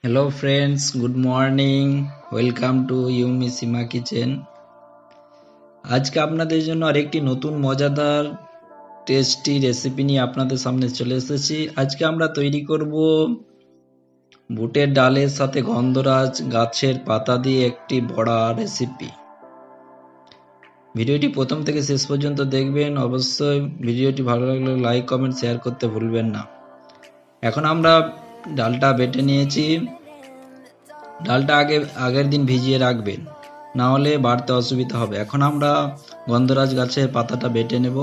Hello friends, good morning. Welcome to Yumi Sima Kitchen. আজকে আপনাদের জন্য আরেকটি নতুন মজাদার টেস্টি রেসিপি নিয়ে আপনাদের সামনে চলে এসেছি। আজকে আমরা তৈরি করব বুটের ডালের সাথে গন্ধরাজ গাছের পাতা দিয়ে একটি বড়া রেসিপি। ভিডিওটি প্রথম থেকে শেষ পর্যন্ত দেখবেন। অবশ্যই ভিডিওটি ভালো লাগলে লাইক কমেন্ট শেয়ার করতে ভুলবেন না। এখন আমরা ডালটা বেটে নিয়েছি। ডালটা আগের দিন ভিজিয়ে রাখবেন, না হলে বাড়তে অসুবিধা হবে। এখন আমরা গন্ধরাজ গাছের পাতাটা বেটে নেব।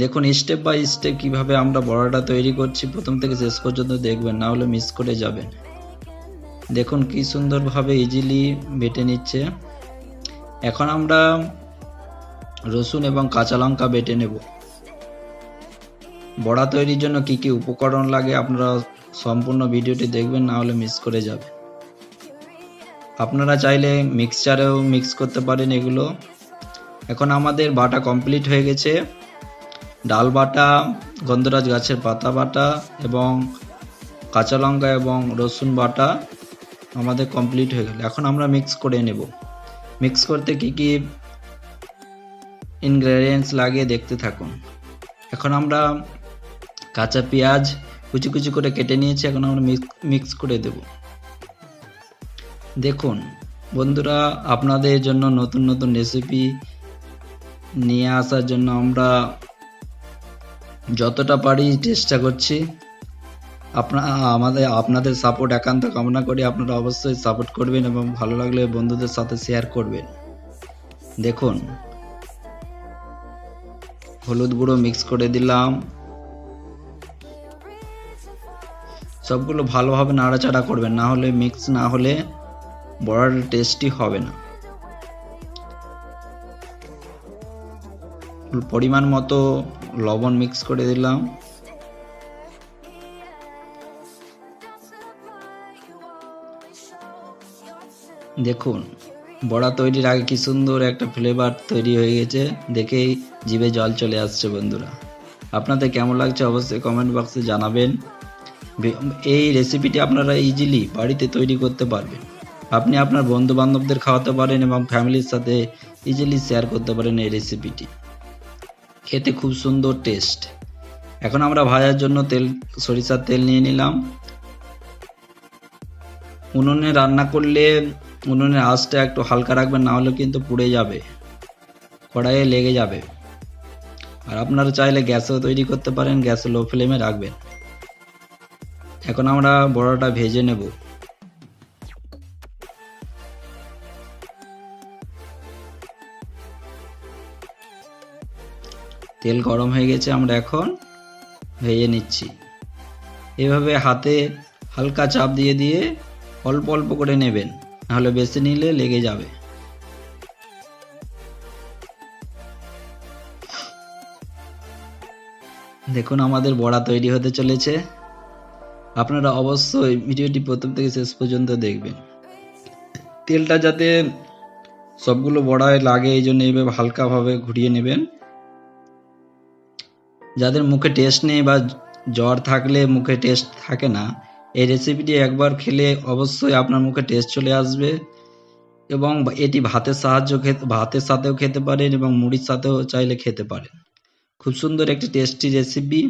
দেখুন স্টেপ বাই স্টেপ কিভাবে আমরা বড়াটা তৈরি করছি, প্রথম থেকে শেষ পর্যন্ত দেখবেন, না হলে মিস করে যাবেন। দেখুন কি সুন্দরভাবে ইজিলি বেটে নিচ্ছে। এখন আমরা রসুন এবং কাঁচা লঙ্কা বেটে নেব। বড়া তৈরির জন্য কি কি উপকরণ লাগে আপনারা সম্পূর্ণ ভিডিওটি দেখবেন, না হলে মিস করে যাবেন। আপনারা চাইলে মিক্সচারেও মিক্স করতে পারেন এগুলো। এখন আমাদের বাটা কমপ্লিট হয়ে গেছে। ডাল বাটা, গন্ধরাজ গাছের পাতা বাটা এবং কাঁচা লঙ্কা এবং রসুন বাটা আমাদের কমপ্লিট হয়ে গেল। এখন আমরা মিক্স করে নেব। মিক্স করতে কি কি ইনগ্রেডিয়েন্টস লাগে দেখতে থাকুন। এখন আমরা কাঁচা পেঁয়াজ কুচি কুচি করে কেটে নিয়েছি। এখন আমরা মিক্স করে দেব। দেখুন বন্ধুরা, আপনাদের জন্য নতুন নতুন রেসিপি নিয়ে আসার জন্য আমরা যতটা পারি চেষ্টা করছি। আপনাদের সাপোর্ট একান্ত কামনা করি। আপনারা অবশ্যই সাপোর্ট করবেন এবং ভালো লাগলে বন্ধুদের সাথে শেয়ার করবেন। দেখুন হলুদ গুঁড়ো মিক্স করে দিলাম। সবগুলো ভালোভাবে নাড়াচাড়া করবেন, না হলে মিক্স না হলে বড়াটা টেস্টি হবে না। পরিমাণ মতো লবণ মিক্স করে দিলাম। দেখুন বড়া তৈরির আগে কি সুন্দর একটা ফ্লেভার তৈরি হয়ে গেছে, দেখেই জিভে জল চলে আসছে। বন্ধুরা, আপনাদের কেমন লাগছে অবশ্যই কমেন্ট বক্সে জানাবেন। এই রেসিপিটি আপনারা ইজিলি বাড়িতে তৈরি করতে পারবেন। আপনি আপনার বন্ধু বান্ধবদের খাওয়াতে পারেন এবং ফ্যামিলির সাথে ইজিলি শেয়ার করতে পারেন এই রেসিপিটি। খেতে খুব সুন্দর টেস্ট। এখন আমরা ভাজার জন্য সরিষার তেল নিয়ে নিলাম। উনুনে রান্না করলে উনুনের আঁচটা একটু হালকা রাখবেন, না হলে কিন্তু পুড়ে যাবে, কড়াইয়ে লেগে যাবে। আর আপনারা চাইলে গ্যাসেও তৈরি করতে পারেন, গ্যাসে লো ফ্লেমে রাখবেন। এখন আমরা বড়াটা ভেজে নেব। তেল গরম হয়ে গেছে, আমরা এখন ভেজে নিচ্ছি। এভাবে হাতে হালকা চাপ দিয়ে দিয়ে অল্প অল্প করে নেবেন, নাহলে বেশি নিলে লেগে যাবে। দেখুন আমাদের বড়া তৈরি হতে চলেছে। আপনারা অবশ্যই ভিডিওটি প্রথম থেকে শেষ পর্যন্ত দেখবেন। তেলটা যাতে সবগুলো বড়ায় লাগে এই জন্য এইভাবে হালকাভাবে ঘুরিয়ে নেবেন। যাদের মুখে টেস্ট নেই বা জ্বর থাকলে মুখে টেস্ট থাকে না, এই রেসিপিটি একবার খেলে অবশ্যই আপনার মুখে টেস্ট চলে আসবে। এবং এটি ভাতের সাথেও খেতে পারেন এবং মুড়ির সাথেও চাইলে খেতে পারেন। খুব সুন্দর একটি টেস্টি রেসিপি,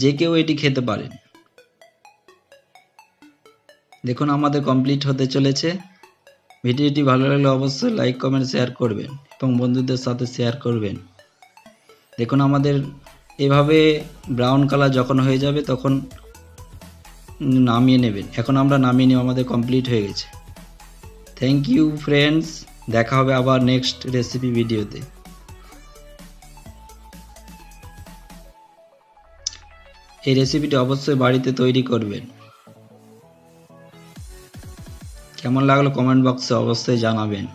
যে কেউ এটি খেতে পারেন। দেখুন আমাদের কমপ্লিট হতে চলেছে। ভিডিওটি ভালো লাগলে অবশ্যই লাইক কমেন্ট শেয়ার করবেন এবং বন্ধুদের সাথে শেয়ার করবেন। দেখুন আমাদের এভাবে ব্রাউন কালার যখন হয়ে যাবে তখন নামিয়ে নেবেন। এখন আমরা নামিয়ে নিয়ে আমাদের কমপ্লিট হয়ে গেছে। থ্যাংক ইউ ফ্রেন্ডস, দেখা হবে আবার নেক্সট রেসিপি ভিডিওতে। এই রেসিপিটি অবশ্যই বাড়িতে তৈরি করবেন। কেমন লাগলো কমেন্ট বক্সে অবশ্যই জানাবেন।